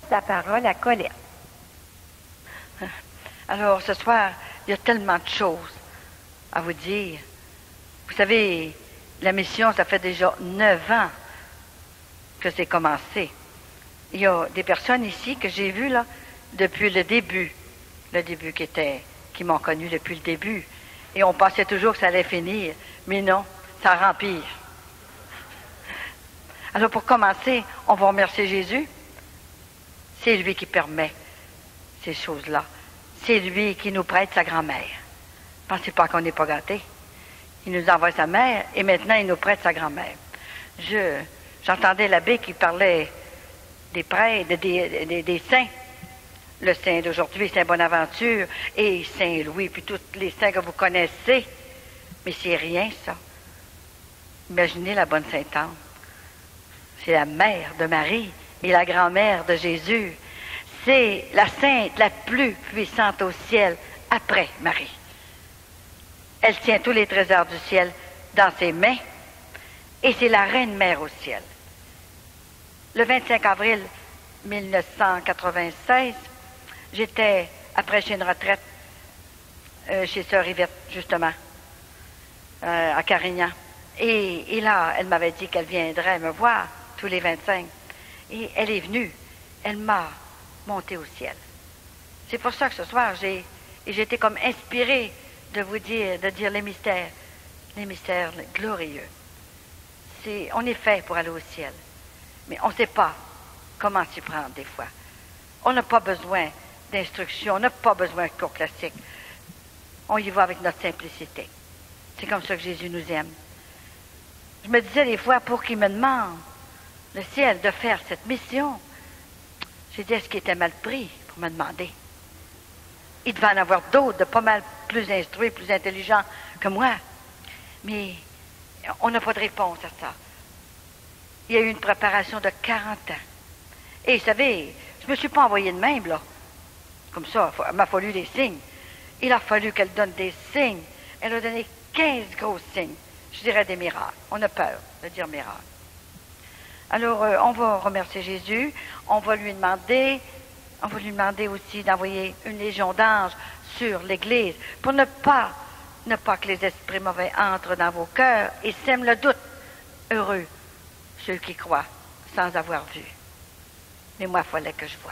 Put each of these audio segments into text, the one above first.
la parole à Colette. Alors, ce soir, il y a tellement de choses à vous dire. Vous savez, la mission, ça fait déjà 9 ans que c'est commencé. Il y a des personnes ici que j'ai vues, là, depuis le début qui m'ont connu depuis le début. Et on pensait toujours que ça allait finir, mais non, ça rempire. Alors, pour commencer, on va remercier Jésus. C'est lui qui permet ces choses-là. C'est lui qui nous prête sa grand-mère. Pensez pas qu'on n'est pas gâtés. Il nous envoie sa mère et maintenant il nous prête sa grand-mère. J'entendais l'abbé qui parlait des prêtres, des saints. Le saint d'aujourd'hui, Saint Bonaventure et Saint Louis, puis tous les saints que vous connaissez. Mais c'est rien, ça. Imaginez la bonne Sainte Anne. C'est la mère de Marie et la grand-mère de Jésus. C'est la sainte la plus puissante au ciel après Marie. Elle tient tous les trésors du ciel dans ses mains et c'est la reine mère au ciel. Le 25 avril 1996, j'étais après chez une retraite chez Sœur Yvette, justement, à Carignan. Et là, elle m'avait dit qu'elle viendrait me voir tous les 25. Et elle est venue. Elle m'a monté au ciel. C'est pour ça que ce soir, j'étais comme inspirée de dire les mystères glorieux. On est fait pour aller au ciel, mais on ne sait pas comment s'y prendre des fois. On n'a pas besoin d'instruction, on n'a pas besoin de cours classiques. On y va avec notre simplicité. C'est comme ça que Jésus nous aime. Je me disais des fois, pour qu'il me demande, le ciel, de faire cette mission, j'ai dit, est-ce qu'il était mal pris pour me demander? Il devait en avoir d'autres, de pas mal plus instruits, plus intelligents que moi. Mais on n'a pas de réponse à ça. Il y a eu une préparation de 40 ans. Et vous savez, je ne me suis pas envoyée de même, là. Comme ça, il m'a fallu des signes. Il a fallu qu'elle donne des signes. Elle a donné 15 gros signes. Je dirais des miracles. On a peur de dire miracle. Alors, on va remercier Jésus. On va lui demander aussi d'envoyer une légion d'anges sur l'Église pour ne pas que les esprits mauvais entrent dans vos cœurs et sèment le doute. Heureux ceux qui croient sans avoir vu. Mais moi, il fallait que je voie.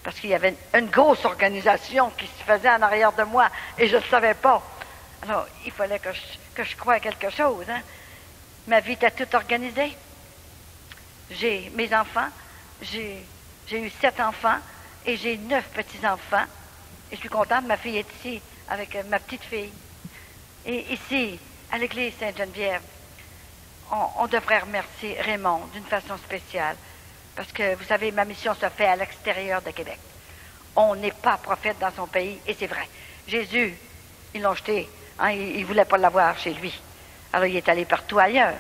Parce qu'il y avait une grosse organisation qui se faisait en arrière de moi et je ne le savais pas. Alors, il fallait que je croie à quelque chose. Hein? Ma vie était toute organisée. J'ai mes enfants, j'ai eu 7 enfants et j'ai 9 petits-enfants. Et je suis contente, ma fille est ici avec ma petite fille. Et ici, à l'église Sainte-Geneviève, on devrait remercier Raymond d'une façon spéciale. Parce que, vous savez, ma mission se fait à l'extérieur de Québec. On n'est pas prophète dans son pays, et c'est vrai. Jésus, ils l'ont jeté. Hein, il ne voulait pas l'avoir chez lui. Alors, il est allé partout ailleurs.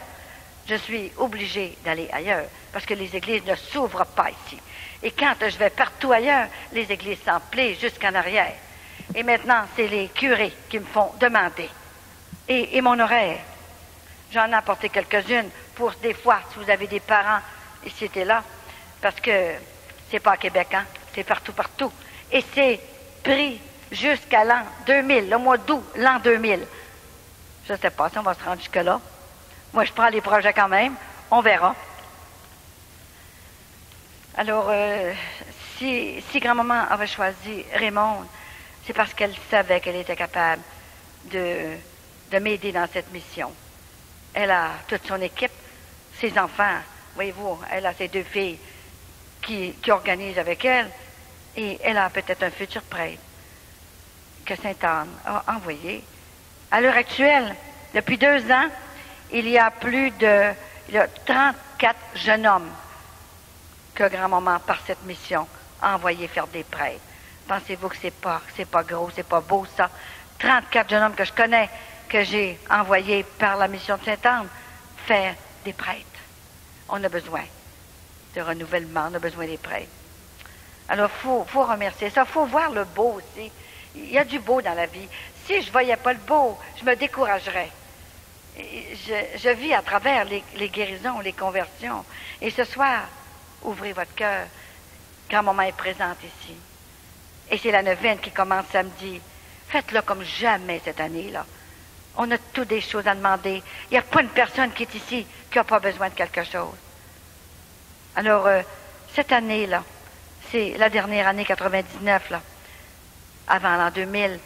Je suis obligée d'aller ailleurs, parce que les églises ne s'ouvrent pas ici. Et quand je vais partout ailleurs, les églises s'emplissent jusqu'en arrière. Et maintenant, c'est les curés qui me font demander. Et mon horaire, j'en ai apporté quelques-unes pour des fois, si vous avez des parents ici et là, parce que c'est pas à Québec, hein, c'est partout. Et c'est pris jusqu'à l'an 2000, le mois d'août, l'an 2000. Je ne sais pas si on va se rendre jusque-là. Moi, je prends les projets quand même. On verra. Alors, si grand-maman avait choisi Raymond, c'est parce qu'elle savait qu'elle était capable de m'aider dans cette mission. Elle a toute son équipe, ses enfants. Voyez-vous, elle a ses 2 filles qui organisent avec elle. Et elle a peut-être un futur prêtre que Sainte Anne a envoyé. À l'heure actuelle, depuis 2 ans, il y a 34 jeunes hommes que grand-maman, par cette mission, a envoyé faire des prêtres. Pensez-vous que c'est pas gros, c'est pas beau, ça? 34 jeunes hommes que je connais, que j'ai envoyés par la mission de Sainte-Anne, faire des prêtres. On a besoin de renouvellement, on a besoin des prêtres. Alors, faut remercier ça. Faut voir le beau aussi. Il y a du beau dans la vie. Si je voyais pas le beau, je me découragerais. Je vis à travers les guérisons, les conversions. Et ce soir, ouvrez votre cœur Grand-maman est présente ici. Et c'est la neuvaine qui commence samedi. Faites-le comme jamais cette année-là. On a toutes des choses à demander. Il n'y a pas une personne qui est ici qui n'a pas besoin de quelque chose. Alors, cette année-là, c'est la dernière année 99, là, avant l'an 2000.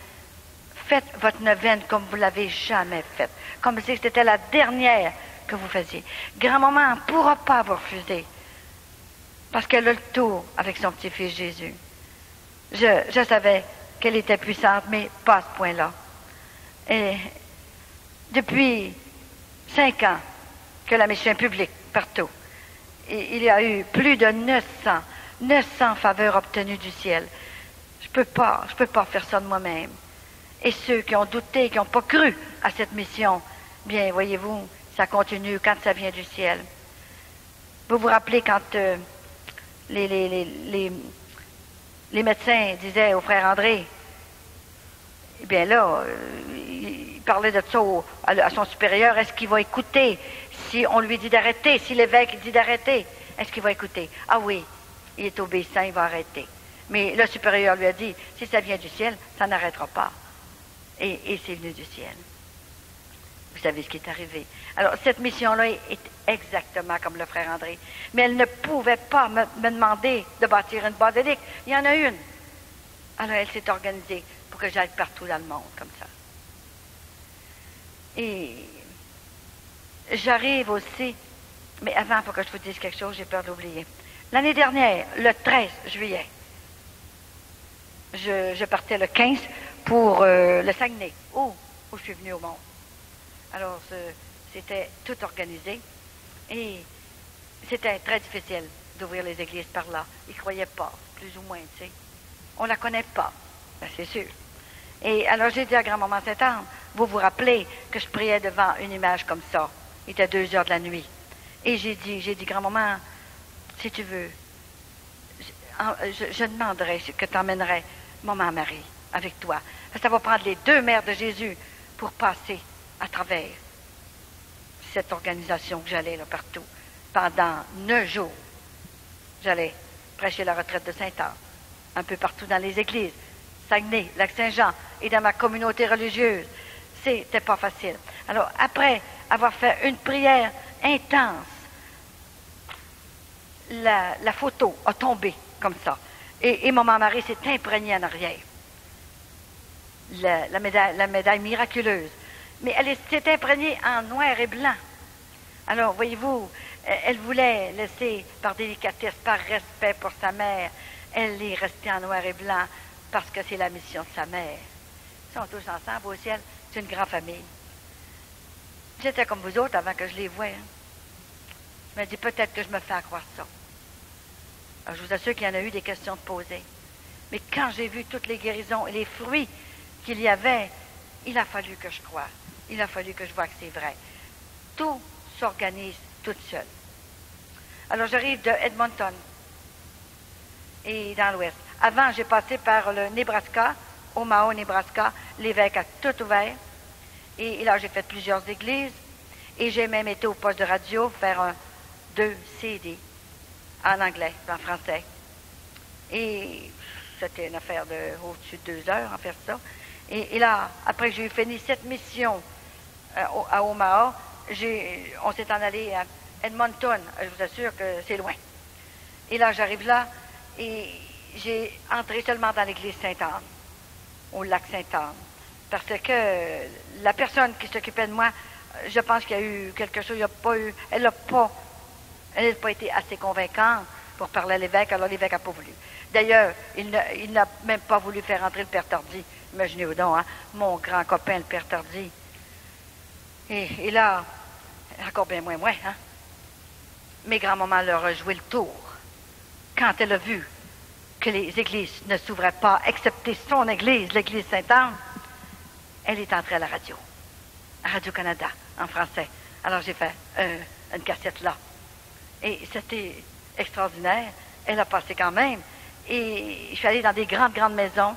Faites votre neuvaine comme vous ne l'avez jamais faite. Comme si c'était la dernière que vous faisiez. Grand-maman ne pourra pas vous refuser. Parce qu'elle a le tour avec son petit-fils Jésus. Je savais qu'elle était puissante, mais pas à ce point-là. Et depuis 5 ans que la mission est publique partout, et il y a eu plus de 900 faveurs obtenues du ciel. Je peux pas faire ça de moi-même. Et ceux qui ont douté, qui n'ont pas cru à cette mission, bien, voyez-vous, ça continue quand ça vient du ciel. Vous vous rappelez quand les médecins disaient au frère André, eh bien là, il parlait de ça à son supérieur, est-ce qu'il va écouter si on lui dit d'arrêter, si l'évêque dit d'arrêter, est-ce qu'il va écouter? Ah oui, il est obéissant, il va arrêter. Mais le supérieur lui a dit, si ça vient du ciel, ça n'arrêtera pas. Et c'est venu du ciel. Vous savez ce qui est arrivé. Alors, cette mission-là est exactement comme le frère André. Mais elle ne pouvait pas me demander de bâtir une basilique. Il y en a une. Alors, elle s'est organisée pour que j'aille partout dans le monde, comme ça. Et j'arrive aussi, mais avant, il faut que je vous dise quelque chose, j'ai peur d'oublier. L'année dernière, le 13 juillet, je partais le 15 pour le Saguenay, où je suis venue au monde. Alors, c'était tout organisé et c'était très difficile d'ouvrir les églises par là. Ils ne croyaient pas, plus ou moins, tu sais. On ne la connaît pas, ben, c'est sûr. Et alors, j'ai dit à grand-maman Sainte-Anne, vous vous rappelez que je priais devant une image comme ça. Il était 2 heures de la nuit. Et j'ai dit, grand-maman, si tu veux, je demanderais que tu emmènerais maman Marie avec toi. Ça va prendre les 2 mères de Jésus pour passer à travers cette organisation que j'allais là partout. Pendant 9 jours, j'allais prêcher la retraite de Sainte-Anne, un peu partout dans les églises, Saguenay, Lac-Saint-Jean, et dans ma communauté religieuse. C'était pas facile. Alors, après avoir fait une prière intense, la photo a tombé comme ça. Et maman Marie s'est imprégnée en arrière. La médaille miraculeuse. Mais elle s'est imprégnée en noir et blanc. Alors, voyez-vous, elle voulait laisser, par délicatesse, par respect pour sa mère, elle est restée en noir et blanc parce que c'est la mission de sa mère. Ils sont tous ensemble au ciel. C'est une grande famille. J'étais comme vous autres avant que je les voie. Hein. Je me dis peut-être que je me fais accroire ça. Alors, je vous assure qu'il y en a eu des questions de poser. Mais quand j'ai vu toutes les guérisons et les fruits qu'il y avait, il a fallu que je croie. Il a fallu que je vois que c'est vrai. Tout s'organise toute seule. Alors, j'arrive de Edmonton et dans l'Ouest. Avant, j'ai passé par le Nebraska, Omaha, Nebraska. L'évêque a tout ouvert. Et là, j'ai fait plusieurs églises. Et j'ai même été au poste de radio faire 2 CD en anglais, en français. Et c'était une affaire de au-dessus de 2 heures à faire ça. Et là, après que j'ai fini cette mission à Omaha, on s'est en allé à Edmonton. Je vous assure que c'est loin. Et là, j'arrive là et j'ai entré seulement dans l'église Sainte-Anne, au lac Sainte-Anne. Parce que la personne qui s'occupait de moi, je pense qu'il y a eu quelque chose, elle n'a pas été assez convaincante pour parler à l'évêque, alors l'évêque n'a pas voulu. D'ailleurs, il n'a même pas voulu faire entrer le père Tardy. Imaginez-vous donc, hein, mon grand copain, le père Tardy. Et là, encore bien moins, hein. Mes grands-mamans leur ont joué le tour. Quand elle a vu que les églises ne s'ouvraient pas, excepté son église, l'église Sainte-Anne, elle est entrée à la radio, à Radio-Canada, en français. Alors j'ai fait une cassette là. Et c'était extraordinaire. Elle a passé quand même. Et je suis allée dans des grandes maisons,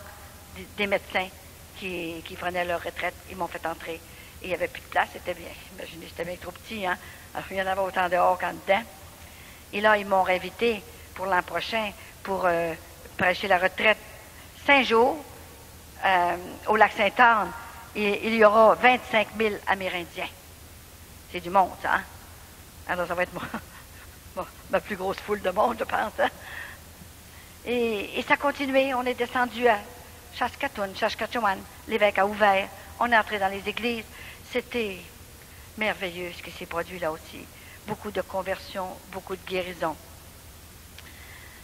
des médecins qui prenaient leur retraite. Ils m'ont fait entrer. Et il n'y avait plus de place, c'était bien. Imaginez, c'était bien trop petit, hein. Alors, il y en avait autant dehors qu'en dedans. Et là, ils m'ont invité pour l'an prochain pour prêcher la retraite. 5 jours au lac Sainte-Anne, il y aura 25 000 Amérindiens. C'est du monde, ça, hein? Alors, ça va être ma plus grosse foule de monde, je pense. Hein? Et ça a continué. On est descendu à Saskatchewan. L'évêque a ouvert. On est entré dans les églises. C'était merveilleux ce qui s'est produit là aussi. Beaucoup de conversions, beaucoup de guérisons.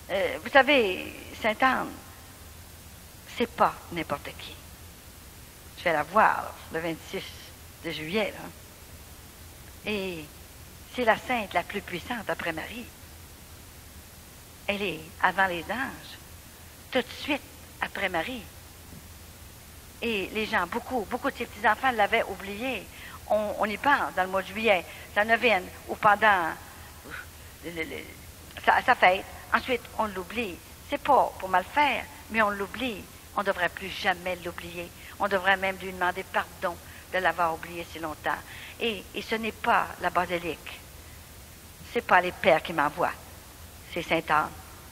Vous savez, Sainte-Anne, c'est pas n'importe qui. Je vais la voir le 26 de juillet, là. Et c'est la sainte la plus puissante après Marie. Elle est avant les anges, tout de suite après Marie. Et les gens, beaucoup de ses petits-enfants l'avaient oublié. On y pense dans le mois de juillet, sa neuvaine, ou pendant sa fête. Ensuite, on l'oublie. C'est pas pour mal faire, mais on l'oublie. On ne devrait plus jamais l'oublier. On devrait même lui demander pardon de l'avoir oublié si longtemps. Et ce n'est pas la basilique. Ce n'est pas les pères qui m'envoient. C'est Sainte-Anne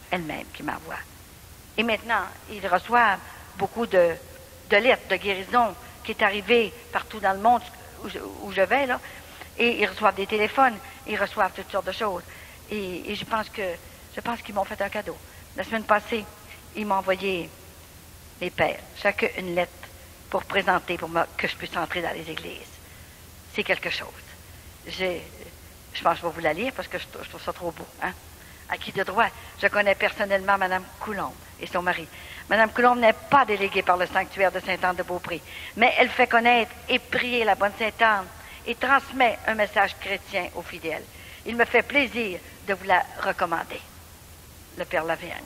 elle-même qui m'envoie. Et maintenant, ils reçoivent beaucoup de lettres de guérison qui est arrivée partout dans le monde où je vais, là. Et ils reçoivent des téléphones, ils reçoivent toutes sortes de choses. Et je pense qu'ils m'ont fait un cadeau. La semaine passée, ils m'ont envoyé, les pères, chacun une lettre pour présenter, que je puisse entrer dans les églises. C'est quelque chose. Je pense que je vais vous la lire parce que je trouve ça trop beau. Hein? À qui de droit? Je connais personnellement Mme Coulombe et son mari. Mme Coulombe n'est pas déléguée par le sanctuaire de Sainte-Anne-de-Beaupré, mais elle fait connaître et prier la bonne Sainte-Anne et transmet un message chrétien aux fidèles. Il me fait plaisir de vous la recommander. Le Père Lavergne.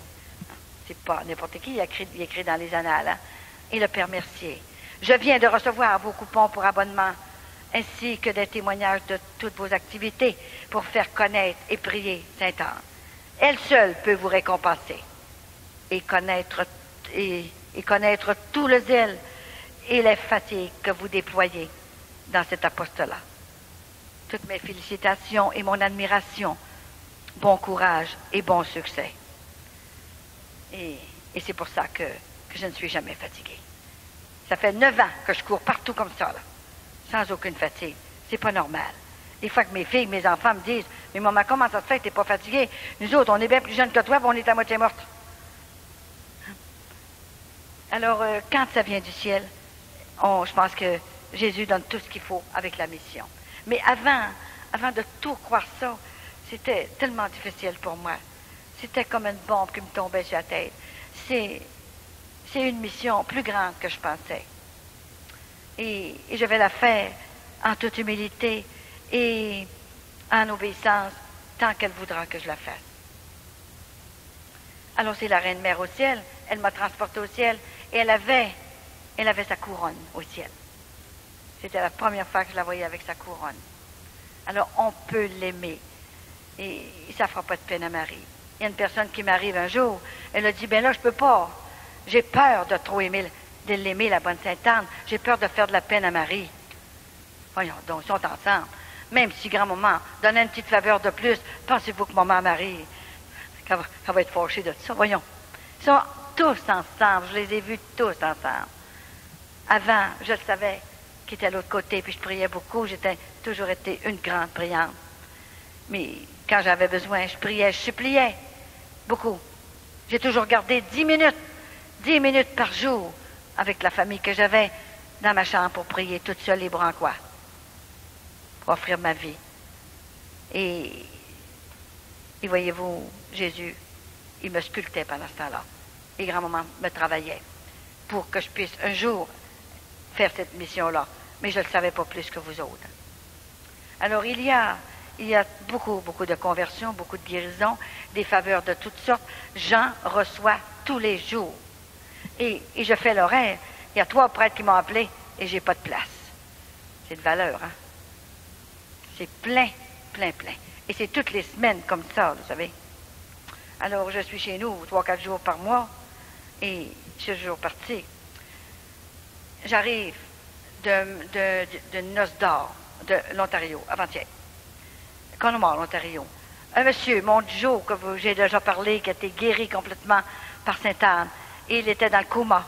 C'est pas n'importe qui, il écrit dans les annales. Hein? Et le Père Mercier. Je viens de recevoir vos coupons pour abonnement, ainsi que des témoignages de toutes vos activités pour faire connaître et prier Sainte-Anne. Elle seule peut vous récompenser et connaître tout le zèle et les fatigues que vous déployez dans cet apostolat. Toutes mes félicitations et mon admiration, bon courage et bon succès. Et c'est pour ça que je ne suis jamais fatiguée. Ça fait 9 ans que je cours partout comme ça, là, sans aucune fatigue. C'est pas normal. Des fois que mes filles, mes enfants me disent « Mais maman, comment ça se fait que t'es pas fatiguée? Nous autres, on est bien plus jeunes que toi, puis on est à moitié morte. » Alors, quand ça vient du ciel, je pense que Jésus donne tout ce qu'il faut avec la mission. Mais avant de tout croire ça, c'était tellement difficile pour moi. C'était comme une bombe qui me tombait sur la tête. C'est une mission plus grande que je pensais. Et je vais la faire en toute humilité et en obéissance tant qu'elle voudra que je la fasse. Alors c'est la Reine Mère au ciel. Elle m'a transportée au ciel et elle avait sa couronne au ciel. C'était la première fois que je la voyais avec sa couronne. Alors on peut l'aimer et ça ne fera pas de peine à Marie. Il y a une personne qui m'arrive un jour, elle a dit, ben là, je peux pas. J'ai peur de trop de l'aimer, la bonne Sainte-Anne. J'ai peur de faire de la peine à Marie. Voyons donc, ils sont ensemble. Même si grand-maman donnait une petite faveur de plus, pensez-vous que maman Marie, qu'elle va être fâchée de ça? Voyons. Ils sont tous ensemble. Je les ai vus tous ensemble. Avant, je le savais qui était à l'autre côté, puis je priais beaucoup. J'ai toujours été une grande priante. Mais quand j'avais besoin, je priais, je suppliais. Beaucoup. J'ai toujours gardé 10 minutes par jour avec la famille que j'avais dans ma chambre pour prier toute seule les bras en croix, pour offrir ma vie. Et voyez-vous, Jésus, il me sculptait pendant ce temps-là. Et grand-maman me travaillait pour que je puisse un jour faire cette mission-là. Mais je ne le savais pas plus que vous autres. Alors il y a beaucoup de conversions, beaucoup de guérisons, des faveurs de toutes sortes. J'en reçois tous les jours. Et je fais l'horaire. Il y a 3 prêtres qui m'ont appelé et j'ai pas de place. C'est de valeur, hein? C'est plein. Et c'est toutes les semaines comme ça, vous savez. Alors, je suis chez nous 3-4 jours par mois et je suis toujours partie. J'arrive de noces d'or de l'Ontario, avant-hier. Connemara, l'Ontario. un monsieur, mon Joe, que j'ai déjà parlé, qui a été guéri complètement par Sainte-Anne. Et il était dans le coma.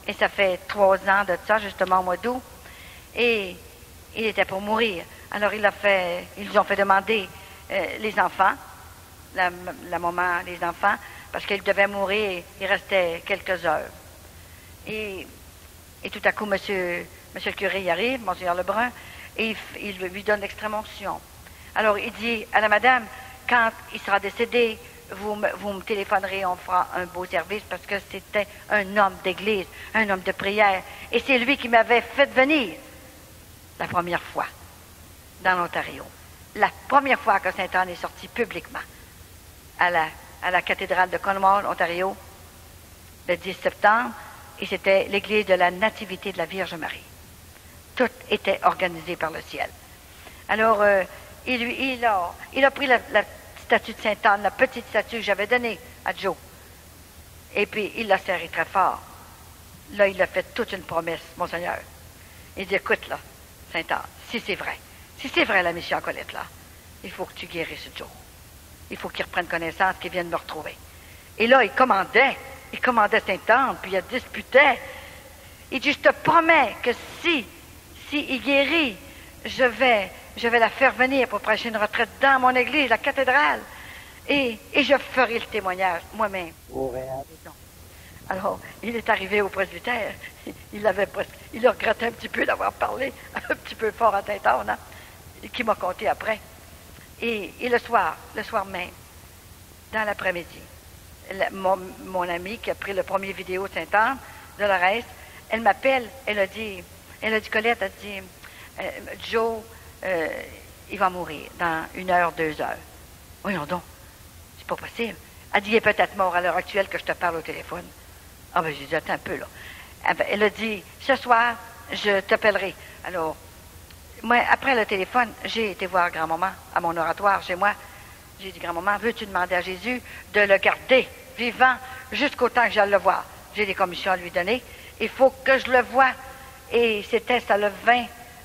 Et ça fait 3 ans de ça, justement, au mois d'août. Et il était pour mourir. Alors, ils lui ont fait demander les enfants, la maman, les enfants, parce qu'il devait mourir, il restait quelques heures. Et tout à coup, monsieur le curé y arrive, Monseigneur Lebrun, et il lui donne l'extrême-onction. Alors, il dit à la madame, quand il sera décédé, vous me téléphonerez, on fera un beau service, parce que c'était un homme d'église, un homme de prière. Et c'est lui qui m'avait fait venir la première fois dans l'Ontario. La première fois que Sainte-Anne est sortie publiquement à la cathédrale de Cornwall, Ontario, le 10 septembre, et c'était l'église de la Nativité de la Vierge Marie. Tout était organisé par le ciel. Alors, il a pris la statue de Sainte-Anne, la petite statue que j'avais donnée à Joe, et puis il l'a serré très fort. Là, il a fait toute une promesse, Monseigneur. Il dit, écoute, là, Sainte-Anne, si c'est vrai la mission à Colette, là, il faut que tu guérisses Joe. Il faut qu'il reprenne connaissance, qu'il vienne me retrouver. Et là, il commandait Sainte-Anne, puis il disputait. Il dit, je te promets que si il guérit, je vais la faire venir pour prêcher une retraite dans mon église, la cathédrale, et je ferai le témoignage moi-même. Alors, il est arrivé au presbytère. Il a regretté un petit peu d'avoir parlé un petit peu fort à Sainte-Anne, hein, qui m'a conté après. Et le soir même, dans l'après-midi, mon amie qui a pris le premier vidéo de Sainte-Anne, Dolores, elle m'appelle, elle a dit, Colette, elle dit, Joe, il va mourir dans 1 heure, 2 heures. Voyons donc, c'est pas possible. Elle dit, il est peut-être mort à l'heure actuelle que je te parle au téléphone. Ah ben, j'ai dit, attends un peu, là. Elle a dit, ce soir, je t'appellerai. Alors, moi, après le téléphone, j'ai été voir grand-maman à mon oratoire chez moi. J'ai dit, grand-maman, veux-tu demander à Jésus de le garder vivant jusqu'au temps que j'aille le voir? J'ai des commissions à lui donner. Il faut que je le voie. Et c'était ça le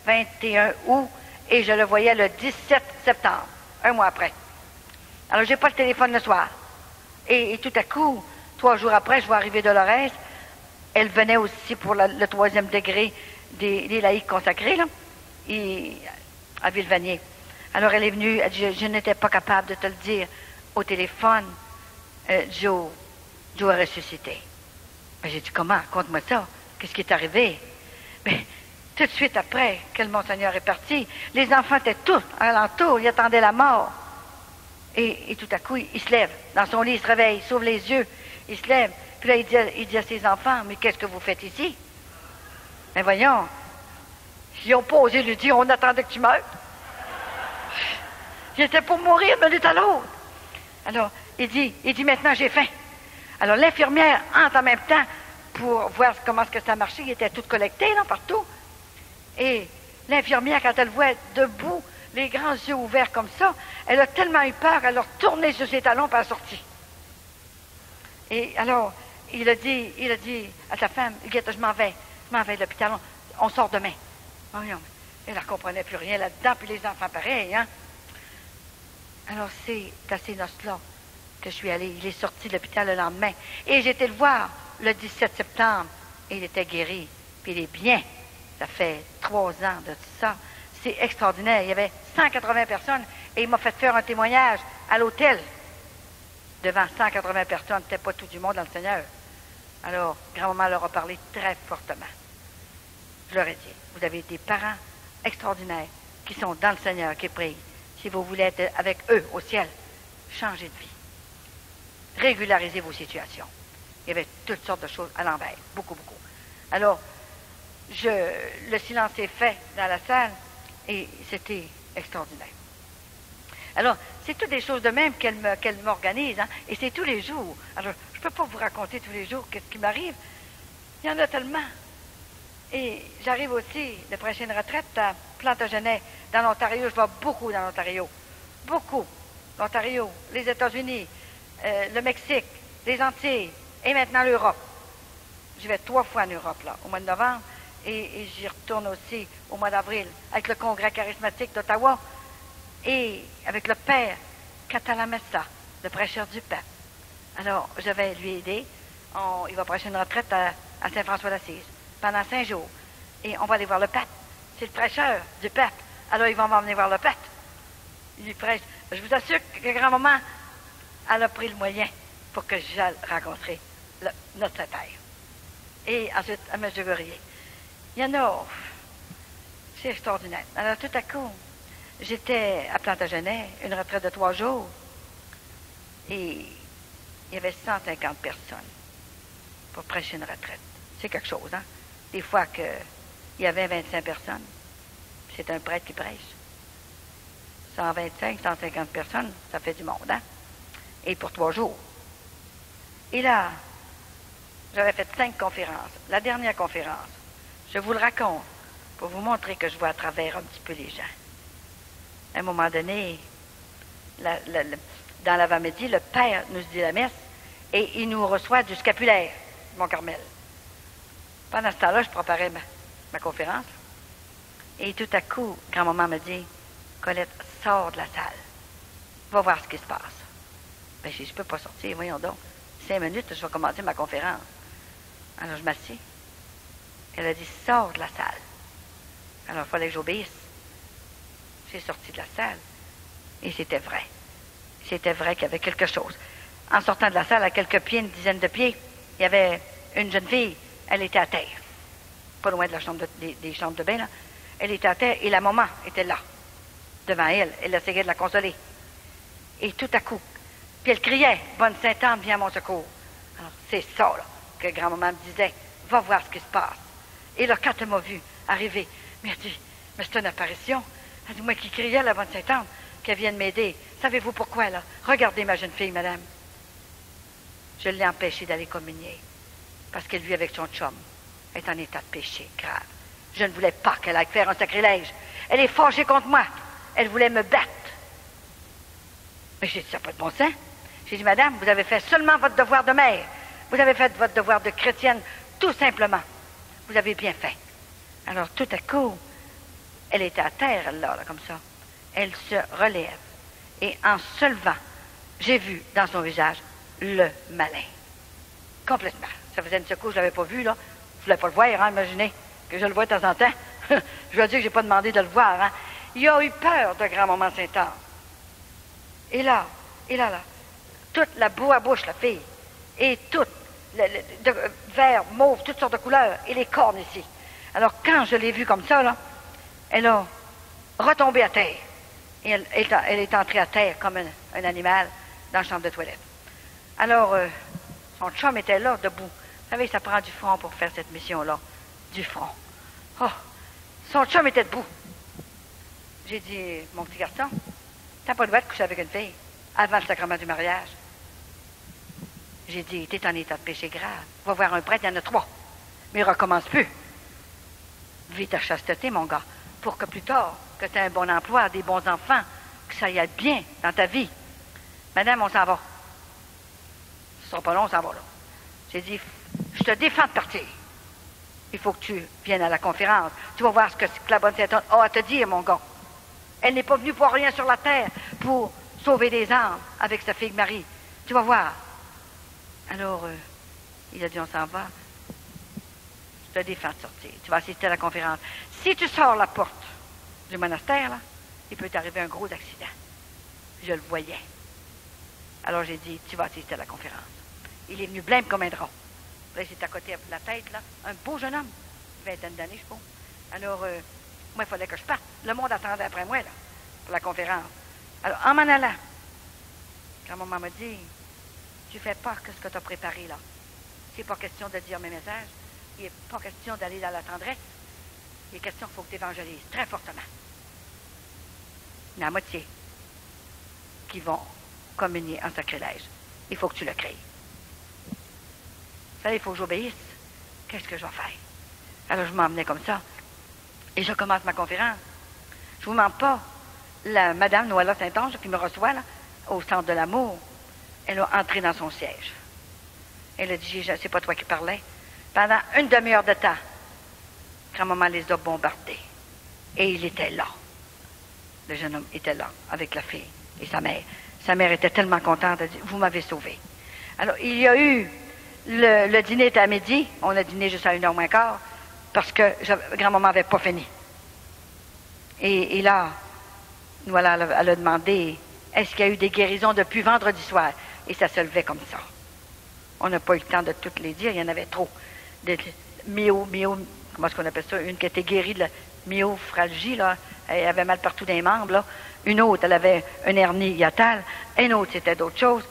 21 août, et je le voyais le 17 septembre, 1 mois après. Alors, j'ai pas le téléphone le soir. Et tout à coup, 3 jours après, je vois arriver Dolores. Elle venait aussi pour le 3e degré des laïcs consacrés, là, à Villevanier. Alors, elle est venue, elle dit, je n'étais pas capable de te le dire au téléphone. Joe a ressuscité. Ben, j'ai dit, comment? Conte-moi ça. Qu'est-ce qui est arrivé? Ben, tout de suite après que le Monseigneur est parti, les enfants étaient tous alentour, ils attendaient la mort. Et tout à coup, il se lève. Dans son lit, il se réveille, il s'ouvre les yeux, il se lève. Puis là, il dit à ses enfants, mais qu'est-ce que vous faites ici? Ben voyons, ils n'ont pas osé lui dire, on attendait que tu meurs. Il était pour mourir de l'un à l'autre. Alors, il dit, maintenant j'ai faim. Alors, l'infirmière entre en même temps pour voir comment est-ce que ça marchait. Il était tout collecté, là, partout. Et l'infirmière, quand elle voit debout, les grands yeux ouverts comme ça, elle a tellement eu peur, elle a retourné sur ses talons, puis elle est sortie. Et alors, il a dit à sa femme, Guette, je m'en vais à l'hôpital, on sort demain. Oh, non, elle ne comprenait plus rien là-dedans, puis les enfants pareil, hein. Alors, c'est à ces noces-là que je suis allée. Il est sorti de l'hôpital le lendemain. Et j'ai été le voir le 17 septembre, et il était guéri, puis il est bien. Ça fait 3 ans de tout ça. C'est extraordinaire. Il y avait 180 personnes, et il m'a fait faire un témoignage à l'hôtel. Devant 180 personnes, c'était pas tout du monde dans le Seigneur. Alors, grand-maman leur a parlé très fortement. Je leur ai dit, vous avez des parents extraordinaires qui sont dans le Seigneur, qui prient. Si vous voulez être avec eux au ciel, changez de vie. Régularisez vos situations. Il y avait toutes sortes de choses à l'envers, beaucoup, beaucoup. Alors, le silence est fait dans la salle et c'était extraordinaire. Alors, c'est toutes des choses de même qu'elle m'organise, hein, et c'est tous les jours. Alors, je ne peux pas vous raconter tous les jours ce qui m'arrive. Il y en a tellement. Et j'arrive aussi de prêcher une retraite à Plantagenet, dans l'Ontario. Je vais beaucoup dans l'Ontario. Beaucoup. L'Ontario, les États-Unis, le Mexique, les Antilles, et maintenant l'Europe. Je vais 3 fois en Europe, là, au mois de novembre, et j'y retourne aussi au mois d'avril, avec le Congrès charismatique d'Ottawa, et avec le Père Catalamessa, le prêcheur du pape. Alors, je vais lui aider. Il va prêcher une retraite à Saint-François-d'Assise pendant 5 jours. Et on va aller voir le pape. C'est le prêcheur du pape. Alors, ils vont m'emmener voir le pape. Il prêche. Je vous assure que grand-maman, elle a pris le moyen pour que j'aille rencontrer notre Saint-Père. Et ensuite, à M. Gourrier. Il y en a. C'est extraordinaire. Alors, tout à coup, j'étais à Plantagenet, une retraite de 3 jours. Et il y avait 150 personnes pour prêcher une retraite. C'est quelque chose, hein? Des fois qu'il y avait 25 personnes, c'est un prêtre qui prêche. 125, 150 personnes, ça fait du monde, hein? Et pour 3 jours. Et là, j'avais fait 5 conférences. La dernière conférence, je vous le raconte pour vous montrer que je vois à travers un petit peu les gens. À un moment donné, dans l'avant-midi, le Père nous dit la messe et il nous reçoit du scapulaire, Mont-Carmel. Pendant ce temps-là, je préparais ma conférence. Et tout à coup, grand-maman me dit, Colette, sors de la salle. Va voir ce qui se passe. Ben, je ne peux pas sortir, voyons donc. 5 minutes, je vais commencer ma conférence. Alors, je m'assis. Elle a dit, sors de la salle. Alors, il fallait que j'obéisse. J'ai sorti de la salle. Et c'était vrai. C'était vrai qu'il y avait quelque chose. En sortant de la salle, à quelques pieds, une dizaine de pieds, il y avait une jeune fille. Elle était à terre. Pas loin de la chambre des chambres de bain, là. Elle était à terre et la maman était là, devant elle. Elle essayait de la consoler. Et tout à coup, puis elle criait, « Bonne Sainte-Anne, viens à mon secours. » Alors, c'est ça, là, que grand-maman me disait, « Va voir ce qui se passe. » Et là, quand elle m'a vu arriver, elle m'a dit, « Mais c'est une apparition. » Elle dit, moi qui criais, la Bonne Sainte-Anne, qu'elle vienne m'aider. Savez-vous pourquoi, là? Regardez ma jeune fille, madame. Je l'ai empêchée d'aller communier. Parce qu'elle vit avec son chum. Elle est en état de péché grave. Je ne voulais pas qu'elle aille faire un sacrilège. Elle est fâchée contre moi. Elle voulait me battre. Mais j'ai dit, ça n'a pas de bon sens. J'ai dit, madame, vous avez fait seulement votre devoir de mère. Vous avez fait votre devoir de chrétienne, tout simplement. Vous avez bien fait. Alors, tout à coup, elle était à terre, là, comme ça. Elle se relève. Et en se levant, j'ai vu dans son visage le malin. Complètement. Ça faisait une secousse, je ne l'avais pas vu, là. Je ne voulais pas le voir, hein, imaginez que je le vois de temps en temps. Je dois dire que je n'ai pas demandé de le voir, hein. Il a eu peur de grand-maman Sainte-Anne. Et là, toute la boue à bouche, la fille, et toute, de vert, mauve, toutes sortes de couleurs, et les cornes ici. Alors, quand je l'ai vue comme ça, là, elle a retombé à terre. Et elle est entrée à terre comme un animal dans la chambre de toilette. Alors, son chum était là, debout. Vous savez, ça prend du front pour faire cette mission-là. Du front. Oh! Son chum était debout. J'ai dit, mon petit garçon, t'as pas le droit de coucher avec une fille avant le sacrement du mariage. J'ai dit, t'es en état de péché grave. Va voir un prêtre, il y en a 3. Mais il recommence plus. Vis ta chasteté, mon gars, pour que plus tard, que tu aies un bon emploi, des bons enfants, que ça y aille bien dans ta vie. Madame, on s'en va. Ce sera pas long, on s'en va là. J'ai dit, je te défends de partir. Il faut que tu viennes à la conférence. Tu vas voir ce que la bonne Sainte-Anne a à te dire, mon gars. Elle n'est pas venue pour rien sur la terre pour sauver des âmes avec sa fille Marie. Tu vas voir. Alors, il a dit, on s'en va. Je te défends de sortir. Tu vas assister à la conférence. Si tu sors la porte du monastère, là, il peut t'arriver un gros accident. Je le voyais. Alors j'ai dit, tu vas assister à la conférence. Il est venu blême comme un drap. Là, il s'est à côté de la tête, là. Un beau jeune homme. 20 d'années, je pense. Alors, moi, il fallait que je parte. Le monde attendait après moi, là, pour la conférence. Alors, en m'en allant, grand-maman m'a dit, tu fais pas que ce que tu as préparé, là. C'est pas question de dire mes messages. Il n'est pas question d'aller dans la tendresse. Il est question qu'il faut que tu évangélises très fortement. Il y en a la moitié qui vont communier en sacrilège. Il faut que tu le crées. Ça, il faut que j'obéisse. Qu'est-ce que je vais faire? Alors, je m'emmenais comme ça. Et je commence ma conférence. Je vous mens pas. La madame Noëlla Saint-Ange, qui me reçoit, là, au centre de l'amour, elle a entré dans son siège. Elle a dit, c'est pas toi qui parlais. Pendant une demi-heure de temps, grand-maman les a bombardés. Et il était là. Le jeune homme était là, avec la fille et sa mère. Sa mère était tellement contente, elle a dit, vous m'avez sauvé. Alors, il y a eu, le dîner était à midi, on a dîné juste à 1h moins quart, parce que grand-maman n'avait pas fini. Et là, voilà, elle a demandé, est-ce qu'il y a eu des guérisons depuis vendredi soir? Et ça se levait comme ça. On n'a pas eu le temps de toutes les dire, il y en avait trop. Comment est-ce qu'on appelle ça? Une qui était guérie de la myofralgie, là. Elle avait mal partout dans les membres, là. Une autre, elle avait une hernie hiatale. Une autre, c'était d'autres choses.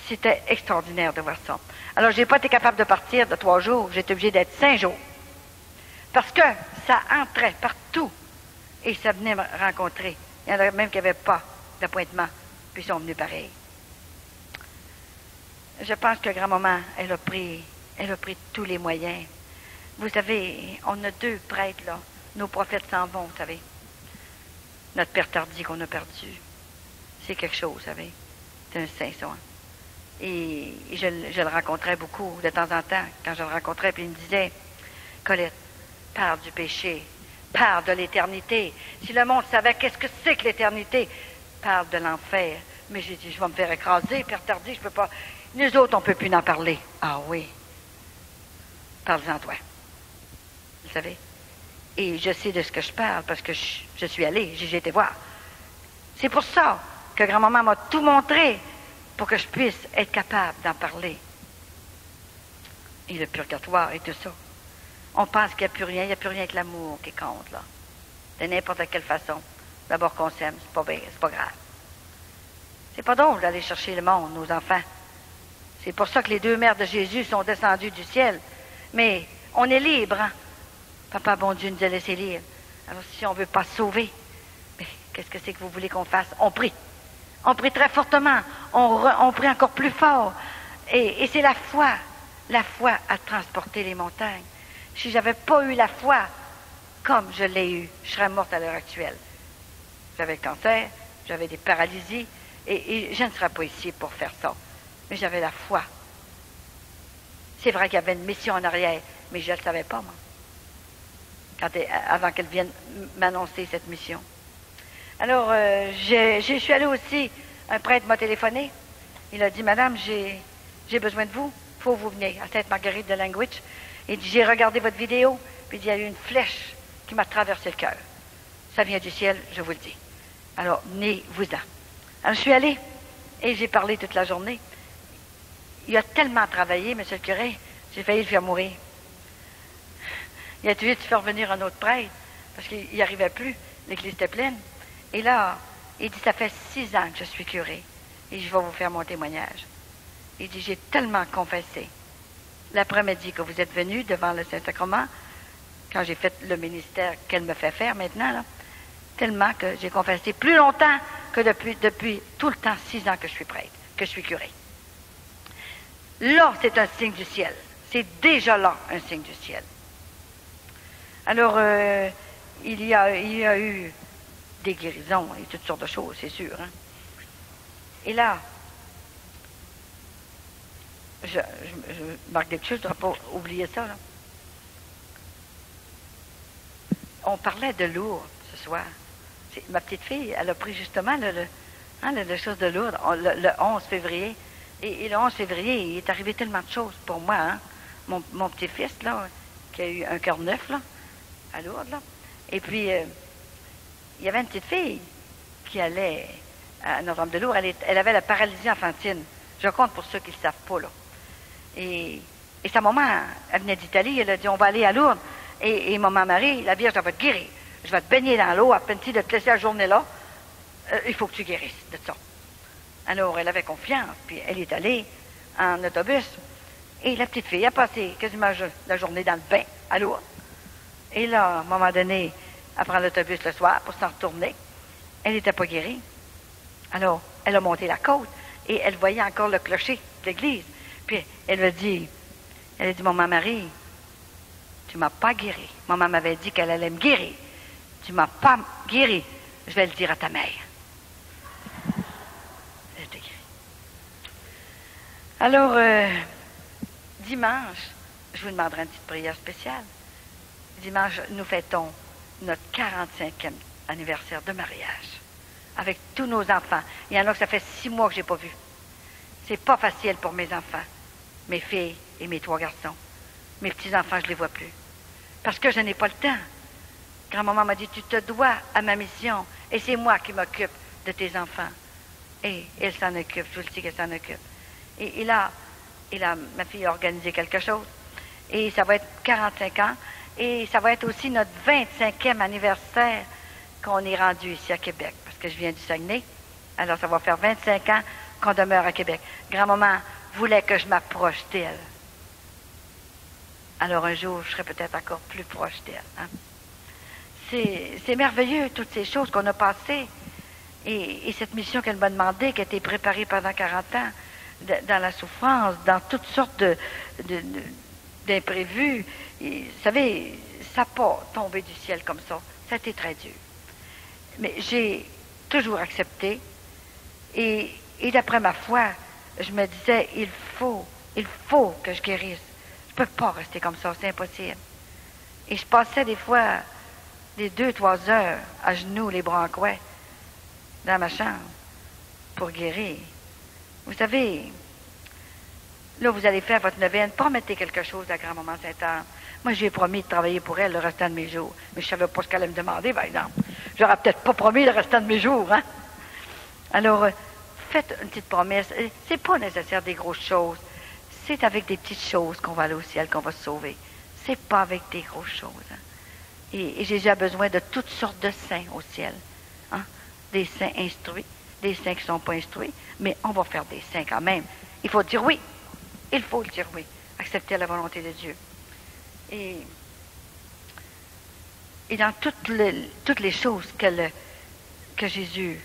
C'était extraordinaire de voir ça. Alors, j'ai pas été capable de partir de 3 jours. J'étais obligée d'être 5 jours. Parce que ça entrait partout. Et ça venait me rencontrer. Il y en a même qui n'avaient pas d'appointement. Puis ils sont venus pareil. Je pense que grand-maman, elle a pris tous les moyens. Vous savez, on a 2 prêtres, là. Nos prophètes s'en vont, vous savez. Notre père Tardy qu'on a perdu. C'est quelque chose, vous savez. C'est un saint, ça. Hein? Et je le rencontrais beaucoup, de temps en temps, quand je le rencontrais, puis il me disait, Colette, parle du péché, parle de l'éternité. Si le monde savait qu'est-ce que c'est que l'éternité, parle de l'enfer. Mais j'ai dit, je vais me faire écraser, père Tardy, je peux pas. Nous autres, on ne peut plus en parler. Ah oui. Parle-en toi. Vous savez? Et je sais de ce que je parle parce que je suis allée, j'ai été voir. C'est pour ça que grand-maman m'a tout montré pour que je puisse être capable d'en parler. Et le purgatoire et tout ça. On pense qu'il n'y a plus rien, il n'y a plus rien que l'amour qui compte, là. De n'importe quelle façon. D'abord qu'on s'aime, c'est pas grave. C'est pas drôle d'aller chercher le monde, nos enfants. C'est pour ça que les 2 mères de Jésus sont descendues du ciel. Mais on est libre, hein? Papa, bon Dieu, nous a laissé libre. Alors, si on ne veut pas se sauver, mais qu'est-ce que c'est que vous voulez qu'on fasse? On prie. On prie très fortement. On prie encore plus fort. Et c'est la foi. La foi a transporté les montagnes. Si je n'avais pas eu la foi, comme je l'ai eu, je serais morte à l'heure actuelle. J'avais le cancer, j'avais des paralysies, et je ne serais pas ici pour faire ça. Mais j'avais la foi. C'est vrai qu'il y avait une mission en arrière, mais je ne le savais pas, moi. Avant qu'elle vienne m'annoncer cette mission. Alors, je suis allée aussi, un prêtre m'a téléphoné. Il a dit, Madame, j'ai besoin de vous, il faut que vous veniez à Sainte-Marguerite de Langwich. Il dit, j'ai regardé votre vidéo, puis il y a eu une flèche qui m'a traversé le cœur. Ça vient du ciel, je vous le dis. Alors, venez-vous-en. Alors, je suis allée, et j'ai parlé toute la journée. Il a tellement travaillé, monsieur le curé, j'ai failli le faire mourir. Il a tué de faire venir un autre prêtre, parce qu'il n'y arrivait plus, l'église était pleine. Et là, il dit, ça fait 6 ans que je suis curé, et je vais vous faire mon témoignage. Il dit, j'ai tellement confessé. L'après-midi que vous êtes venu devant le Saint-Sacrement, quand j'ai fait le ministère qu'elle me fait faire maintenant, là, tellement que j'ai confessé plus longtemps que depuis tout le temps, 6 ans que je suis prêtre, que je suis curé. Là, c'est un signe du ciel. C'est déjà là un signe du ciel. Alors, il y a eu des guérisons et toutes sortes de choses, c'est sûr. Hein? Et là, je marque quelque chose, je ne dois pas oublier ça. Là. On parlait de Lourdes ce soir. Ma petite fille, elle a pris justement le chose de Lourdes le 11 février. Et le 11 février, il est arrivé tellement de choses pour moi. Hein? Mon petit-fils, là, qui a eu un cœur neuf, là, à Lourdes, là. Et puis, il y avait une petite fille qui allait à Notre-Dame-de-Lourdes. Elle avait la paralysie enfantine. Je compte pour ceux qui ne le savent pas, là. Et sa maman, elle venait d'Italie, elle a dit, on va aller à Lourdes. Et maman Marie, la Vierge, elle va te guérir. Je vais te baigner dans l'eau, à peine si de te laisser la journée là. Il faut que tu guérisses de ça. Alors, elle avait confiance, puis elle est allée en autobus. Et la petite fille a passé quasiment la journée dans le bain, à Lourdes. Et là, à un moment donné, elle prend l'autobus le soir pour s'en retourner. Elle n'était pas guérie. Alors, elle a monté la côte et elle voyait encore le clocher de l'église. Puis, elle a dit, maman Marie, tu m'as pas guéri. Maman m'avait dit qu'elle allait me guérir. Tu m'as pas guéri. Je vais le dire à ta mère. Elle t'a guéri. Alors, dimanche, je vous demanderai une petite prière spéciale. Dimanche, nous fêtons notre 45e anniversaire de mariage. avec tous nos enfants. Il y en a que ça fait 6 mois que je n'ai pas vu. C'est pas facile pour mes enfants, mes filles et mes 3 garçons. Mes petits-enfants, je ne les vois plus. Parce que je n'ai pas le temps. Grand-maman m'a dit, tu te dois à ma mission, et c'est moi qui m'occupe de tes enfants. Et elle s'en occupe, je vous le dis qu'elle s'en occupe. Et là, ma fille a organisé quelque chose, et ça va être 45 ans, et ça va être aussi notre 25e anniversaire qu'on est rendu ici à Québec, parce que je viens du Saguenay. Alors, ça va faire 25 ans qu'on demeure à Québec. Grand-maman voulait que je m'approche d'elle. Alors, un jour, je serai peut-être encore plus proche d'elle. Hein? C'est merveilleux, toutes ces choses qu'on a passées. Et cette mission qu'elle m'a demandée, qui a été préparée pendant 40 ans, dans la souffrance, dans toutes sortes d'imprévus. Vous savez, ça n'a pas tombé du ciel comme ça. Ça a été très dur. Mais j'ai toujours accepté. Et d'après ma foi, je me disais, il faut que je guérisse. Je ne peux pas rester comme ça, c'est impossible. Et je passais des fois des 2-3 heures à genoux, les bras en coin, dans ma chambre, pour guérir. Vous savez, là, vous allez faire votre neuvaine, promettez quelque chose à grand-maman Sainte-Anne. Moi, j'ai promis de travailler pour elle le restant de mes jours. Mais je ne savais pas ce qu'elle allait me demander, par exemple. J'aurais peut-être pas promis le restant de mes jours, hein? Alors, faites une petite promesse. C'est pas nécessaire des grosses choses. C'est avec des petites choses qu'on va aller au ciel, qu'on va se sauver. C'est pas avec des grosses choses. Hein? Et Jésus a besoin de toutes sortes de saints au ciel. Hein? Des saints instruits, des saints qui ne sont pas instruits, mais on va faire des saints quand même. Il faut dire oui. Il faut le dire oui. Accepter la volonté de Dieu. Et dans toutes les choses que Jésus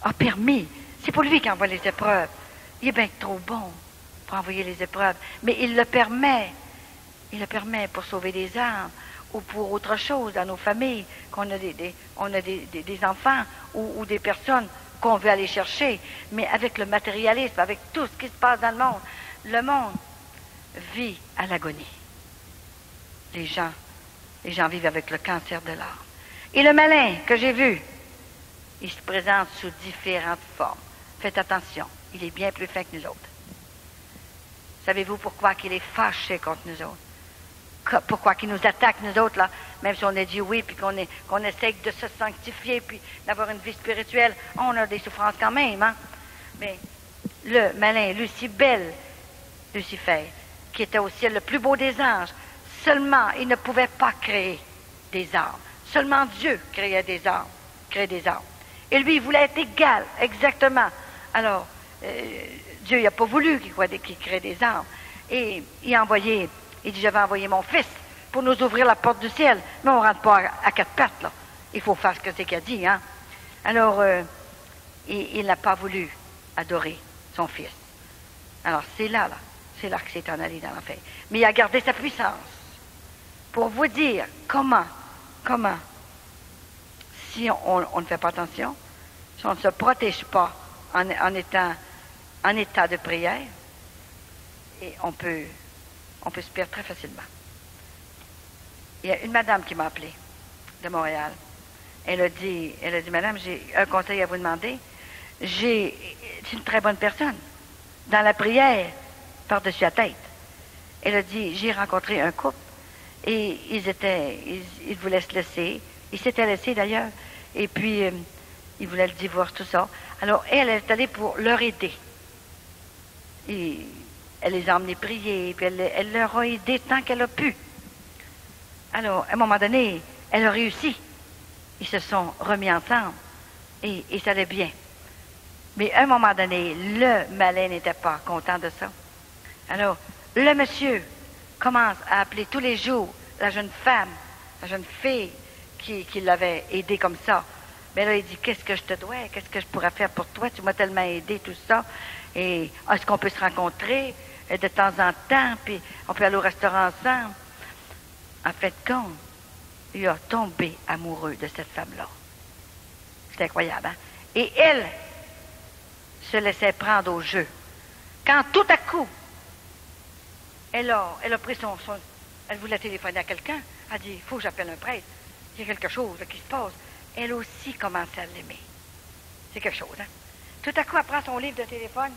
a permis, c'est pour lui qui envoie les épreuves. Il est bien trop bon pour envoyer les épreuves, mais il le permet. Il le permet pour sauver des âmes ou pour autre chose dans nos familles, qu'on a des enfants ou des personnes qu'on veut aller chercher, mais avec le matérialisme, avec tout ce qui se passe dans le monde vit à l'agonie. Les gens vivent avec le cancer de l'âme. Et le malin que j'ai vu, il se présente sous différentes formes. Faites attention, il est bien plus fin que nous autres. Savez-vous pourquoi qu'il est fâché contre nous autres? Pourquoi qu'il nous attaque, nous autres, là? Même si on a dit oui, puis qu'on essaie de se sanctifier, puis d'avoir une vie spirituelle, on a des souffrances quand même, hein? Mais le malin, Lucifer, qui était au ciel le plus beau des anges, seulement il ne pouvait pas créer des âmes. Seulement Dieu créait des âmes. Et lui, il voulait être égal, exactement. Alors, Dieu n'a pas voulu qu'il crée des âmes. Et il dit, je vais envoyer mon fils pour nous ouvrir la porte du ciel. Mais on ne rentre pas à 4 pattes, là. Il faut faire ce que c'est qu'il a dit, hein. Alors, il n'a pas voulu adorer son fils. Alors, c'est là que c'est en allé dans l'enfer. Mais il a gardé sa puissance pour vous dire comment, si on ne fait pas attention, si on ne se protège pas en état de prière, et on peut se perdre très facilement. Il y a une madame qui m'a appelé de Montréal. Elle a dit, madame, j'ai un conseil à vous demander. C'est une très bonne personne. Dans la prière, par-dessus la tête. Elle a dit, j'ai rencontré un couple et ils voulaient se laisser. Ils s'étaient laissés d'ailleurs. Et puis, ils voulaient le divorce, tout ça. Alors, elle est allée pour leur aider. Et elle les a emmenés prier, puis elle leur a aidé tant qu'elle a pu. Alors, à un moment donné, elle a réussi. Ils se sont remis ensemble et ça allait bien. Mais à un moment donné, le malin n'était pas content de ça. Alors, le monsieur commence à appeler tous les jours la jeune femme, la jeune fille qui l'avait aidé comme ça. Mais là, il dit, qu'est-ce que je te dois? Qu'est-ce que je pourrais faire pour toi? Tu m'as tellement aidé, tout ça. Et est-ce qu'on peut se rencontrer de temps en temps? Puis on peut aller au restaurant ensemble. En fait, compte, il a tombé amoureux de cette femme-là. C'est incroyable, hein? Et elle se laissait prendre au jeu. Quand tout à coup, elle a pris elle voulait téléphoner à quelqu'un. Elle a dit, il faut que j'appelle un prêtre. Il y a quelque chose là, qui se passe. Elle aussi commençait à l'aimer. C'est quelque chose, hein? Tout à coup, elle prend son livre de téléphone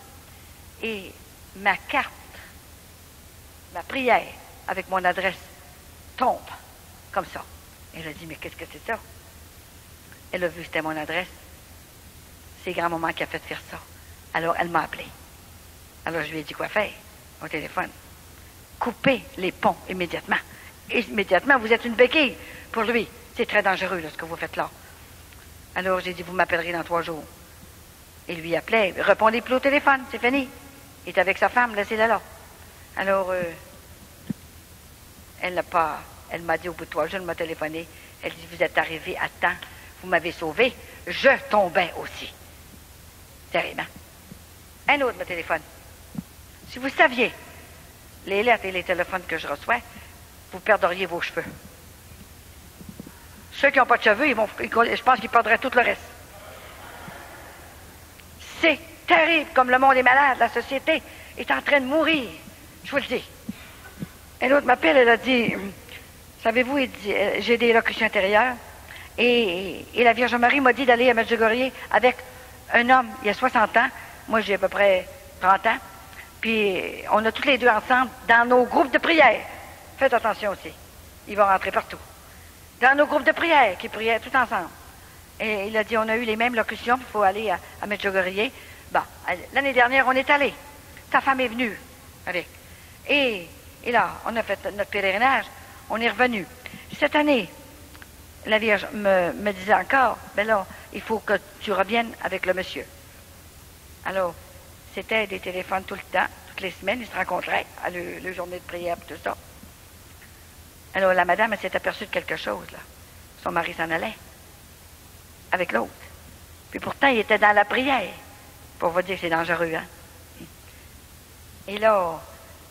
et ma carte, ma prière avec mon adresse tombe comme ça. Elle a dit, mais qu'est-ce que c'est ça? Elle a vu que c'était mon adresse. C'est grand-maman qui a fait faire ça. Alors, elle m'a appelé. Alors, je lui ai dit quoi faire au téléphone. Coupez les ponts immédiatement. Immédiatement, vous êtes une béquille pour lui. C'est très dangereux, là, ce que vous faites là. Alors, j'ai dit, vous m'appellerez dans 3 jours. Et lui appelait, répondez plus au téléphone, c'est fini. Il est avec sa femme, laissez-la là. Alors, elle m'a dit au bout de 3 jours, elle m'a téléphoné. Elle dit, vous êtes arrivé à temps, vous m'avez sauvé, je tombais aussi. Terrible, hein? Un autre me téléphone. Si vous saviez les lettres et les téléphones que je reçois, vous perdriez vos cheveux. Ceux qui n'ont pas de cheveux, je pense qu'ils perdraient tout le reste. C'est terrible comme le monde est malade, la société est en train de mourir. Je vous le dis. Un autre m'appelle, elle a dit, savez-vous, il dit, j'ai des locutions intérieures et la Vierge Marie m'a dit d'aller à Medjugorje avec un homme, il y a 60 ans, moi j'ai à peu près 30 ans, puis on a tous les deux ensemble dans nos groupes de prière. Faites attention aussi, ils vont rentrer partout. Dans nos groupes de prière, qui priaient tout ensemble. Et il a dit, on a eu les mêmes locutions, il faut aller à Medjugorje. Bon, l'année dernière, on est allé. Sa femme est venue avec. Et là, on a fait notre pèlerinage, on est revenu. Cette année, la Vierge me disait encore, ben là, il faut que tu reviennes avec le monsieur. Alors, c'était des téléphones tout le temps, toutes les semaines, ils se rencontraient à le journée de prière et tout ça. Alors, la madame, elle s'est aperçue de quelque chose, là. Son mari s'en allait avec l'autre. Puis pourtant, il était dans la prière. Pour vous dire que c'est dangereux, hein. Et là,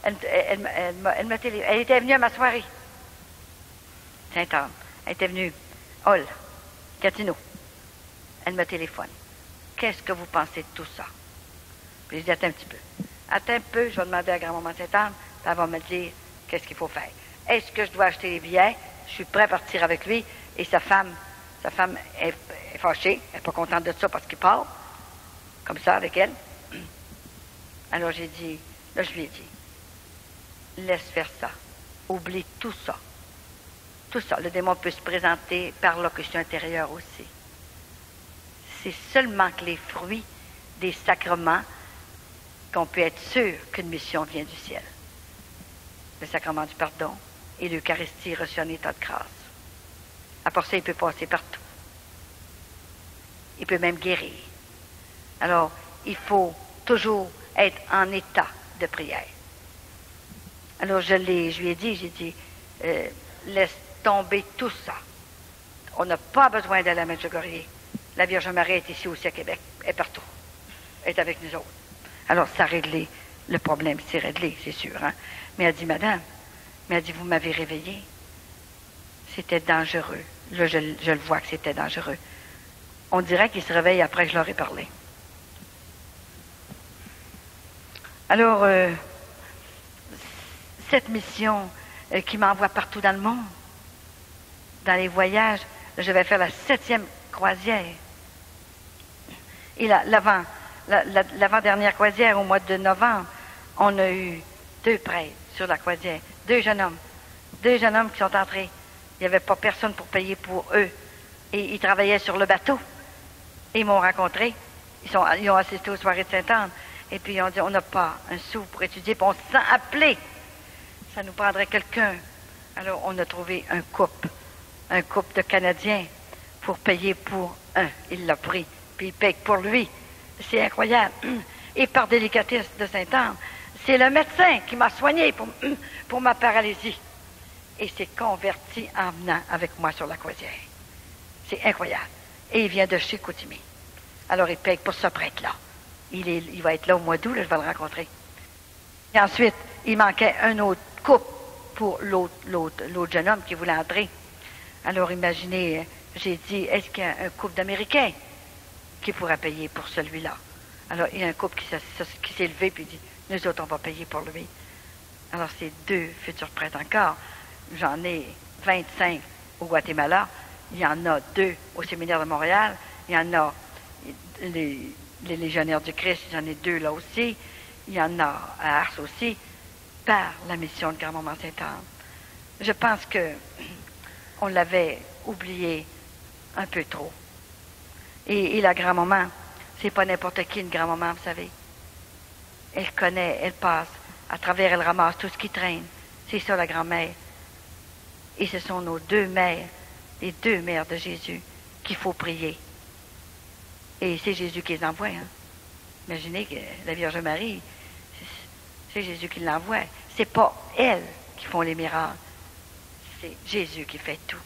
elle était venue à ma soirée. Sainte-Anne. Elle était venue. Hall. Gatineau. Elle me téléphone. Qu'est-ce que vous pensez de tout ça? Puis je dis, attends un petit peu. Attends un peu, je vais demander à grand-maman Sainte-Anne, puis elle va me dire qu'est-ce qu'il faut faire. Est-ce que je dois acheter les billets? Je suis prêt à partir avec lui. Et sa femme est fâchée. Elle n'est pas contente de ça parce qu'il part. Comme ça, avec elle. Alors j'ai dit, là je lui ai dit, laisse faire ça. Oublie tout ça. Tout ça. Le démon peut se présenter par locution intérieure aussi. C'est seulement que les fruits des sacrements qu'on peut être sûr qu'une mission vient du ciel. Le sacrement du pardon et l'Eucharistie reçue en état de grâce. À part ça, il peut passer partout. Il peut même guérir. Alors, il faut toujours être en état de prière. Alors, je lui ai dit, j'ai dit, laisse tomber tout ça. On n'a pas besoin d'aller à Medjugorje. La Vierge Marie est ici aussi à Québec. Elle est partout. Elle est avec nous autres. Alors, ça a réglé le problème. C'est réglé, c'est sûr. Hein? Mais elle dit, madame, vous m'avez réveillé. C'était dangereux. Là, je le vois que c'était dangereux. On dirait qu'il se réveille après que je leur ai parlé. Alors, cette mission qui m'envoie partout dans le monde, dans les voyages, je vais faire la 7e croisière. Et l'avant-dernière croisière, au mois de novembre, on a eu 2 prêtres sur la croisière, 2 jeunes hommes. 2 jeunes hommes qui sont entrés. Il n'y avait pas personne pour payer pour eux. Et ils travaillaient sur le bateau. Et ils m'ont rencontré. Ils ont assisté aux soirées de Sainte-Anne. Et puis ils ont dit, on n'a pas un sou pour étudier, puis on se sent appelé. Ça nous prendrait quelqu'un. Alors on a trouvé un couple de Canadiens pour payer pour un. Il l'a pris, puis il paye pour lui. C'est incroyable. Et par délicatesse de Sainte-Anne, c'est le médecin qui m'a soigné pour ma paralysie. Et s'est converti en venant avec moi sur la croisière. C'est incroyable. Et il vient de chez Chicoutimi. Alors il paye pour ce prêtre-là. Il va être là au mois d'août, là, je vais le rencontrer. Et ensuite, il manquait un autre couple pour l'autre jeune homme qui voulait entrer. Alors imaginez, j'ai dit, est-ce qu'il y a un couple d'Américains qui pourra payer pour celui-là? Alors il y a un couple qui s'est levé et dit, nous autres, on va payer pour lui. Alors c'est 2 futurs prêtres encore. J'en ai 25 au Guatemala. Il y en a 2 au séminaire de Montréal. Il y en a les légionnaires du Christ, j'en ai 2 là aussi. Il y en a à Ars aussi, par la mission de Grand-Maman Sainte-Anne. Je pense que on l'avait oublié un peu trop. Et la grand-maman, c'est pas n'importe qui une grand-maman, vous savez. Elle connaît, elle passe, à travers, elle ramasse tout ce qui traîne. C'est ça la grand-mère. Et ce sont nos 2 mères, les 2 mères de Jésus, qu'il faut prier. Et c'est Jésus qui les envoie. Hein? Imaginez que la Vierge Marie, c'est Jésus qui l'envoie. C'est pas elles qui font les miracles. C'est Jésus qui fait tout.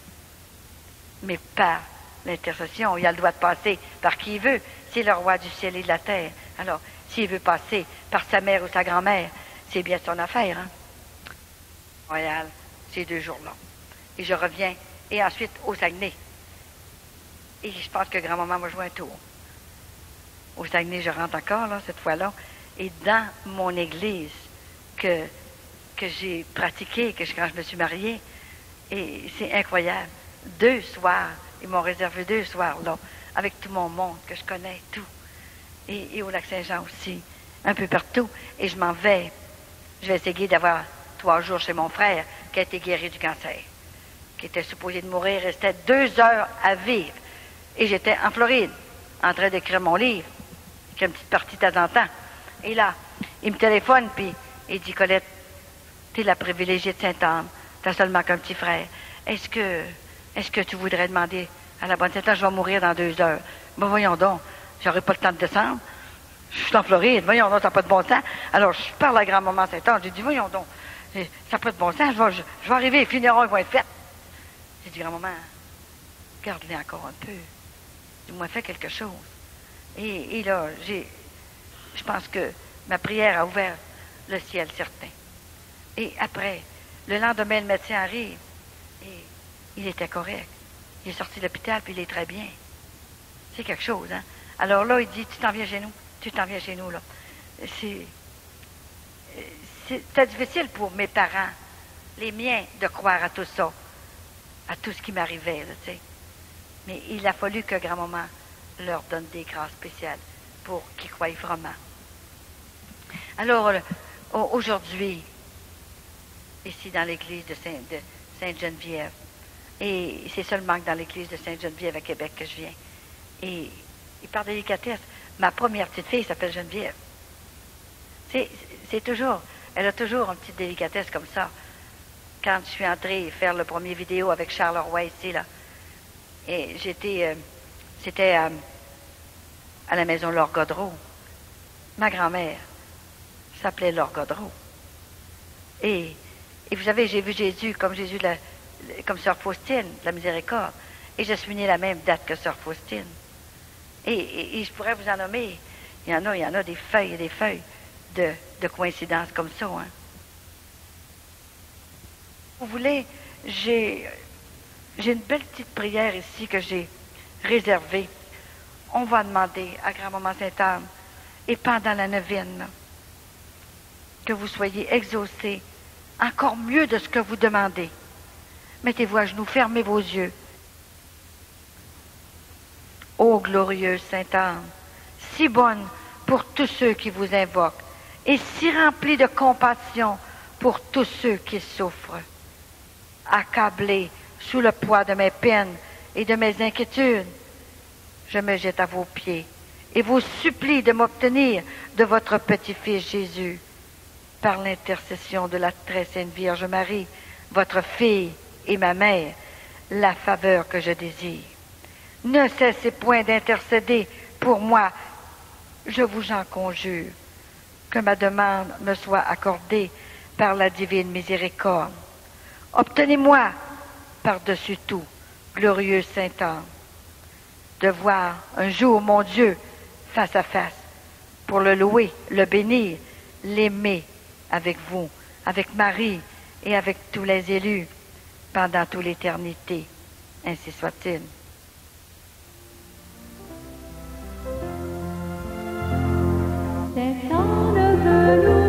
Mais par l'intercession, il a le droit de passer par qui il veut. C'est le roi du ciel et de la terre. Alors, s'il veut passer par sa mère ou sa grand-mère, c'est bien son affaire. Hein? Montréal, ces 2 jours-là. Et je reviens, et ensuite au Saguenay. Et je pense que grand-maman m'a joué un tour. Au Saguenay, je rentre encore, là, cette fois-là. Et dans mon église que j'ai pratiquée, quand je me suis mariée, et c'est incroyable. 2 soirs, ils m'ont réservé 2 soirs, là, avec tout mon monde que je connais, tout. Et au Lac-Saint-Jean aussi, un peu partout. Et je m'en vais. Je vais essayer d'avoir 3 jours chez mon frère qui a été guéri du cancer, qui était supposé de mourir. Il restait 2 heures à vivre. Et j'étais en Floride, en train d'écrire mon livre. J'ai une petite partie de temps en temps. Et là, il me téléphone, puis il dit, Colette, t'es la privilégiée de Sainte-Anne. T'as seulement qu'un petit frère. Est-ce que tu voudrais demander à la bonne Sainte-Anne, je vais mourir dans 2 heures? Ben voyons donc, j'aurai pas le temps de descendre. Je suis en Floride, voyons donc, ça n'a pas de bon sens. Alors, je parle à grand-maman Sainte-Anne, j'ai dit, voyons donc, ça n'a pas de bon sens, je vais arriver, les funérailles vont être faites. J'ai dit, grand-maman, garde-les encore un peu. Dis-moi, fais quelque chose. Et là, je pense que ma prière a ouvert le ciel certain. Et après, le lendemain, le médecin arrive, et il était correct. Il est sorti de l'hôpital, puis il est très bien. C'est quelque chose, hein? Alors là, il dit, tu t'en viens chez nous. Tu t'en viens chez nous, là. C'était difficile pour mes parents, les miens, de croire à tout ça, à tout ce qui m'arrivait, là, tu sais. Mais il a fallu que grand-maman leur donne des grâces spéciales pour qu'ils croient vraiment. Alors, aujourd'hui, ici dans l'église de Sainte-Geneviève, et c'est seulement que dans l'église de Sainte-Geneviève à Québec que je viens, et par délicatesse, ma première petite fille s'appelle Geneviève. C'est toujours, elle a toujours une petite délicatesse comme ça. Quand je suis entrée faire le premier vidéo avec Charles Roy ici, là, et c'était à la maison Laure Godreau. Ma grand-mère s'appelait Laure Godreau. Et vous savez, j'ai vu Jésus comme Sœur Faustine, de la Miséricorde. Et je suis née la même date que Sœur Faustine. Et je pourrais vous en nommer. Il y en a des feuilles et des feuilles de coïncidences comme ça. Hein. Vous voulez, j'ai une belle petite prière ici que j'ai réservée. On va demander à Grand-Maman Sainte-Anne, et pendant la neuvaine, là, que vous soyez exaucés encore mieux de ce que vous demandez. Mettez-vous à genoux, fermez vos yeux. Ô glorieuse Sainte-Anne, si bonne pour tous ceux qui vous invoquent, et si remplie de compassion pour tous ceux qui souffrent. Accablée sous le poids de mes peines et de mes inquiétudes, je me jette à vos pieds et vous supplie de m'obtenir de votre petit-fils Jésus, par l'intercession de la très sainte Vierge Marie, votre fille et ma mère, la faveur que je désire. Ne cessez point d'intercéder pour moi, je vous en conjure, que ma demande me soit accordée par la divine miséricorde. Obtenez-moi, par-dessus tout, glorieuse Sainte-Anne, de voir un jour mon Dieu face à face, pour le louer, le bénir, l'aimer avec vous, avec Marie et avec tous les élus, pendant toute l'éternité. Ainsi soit-il. Sainte Anne veut nous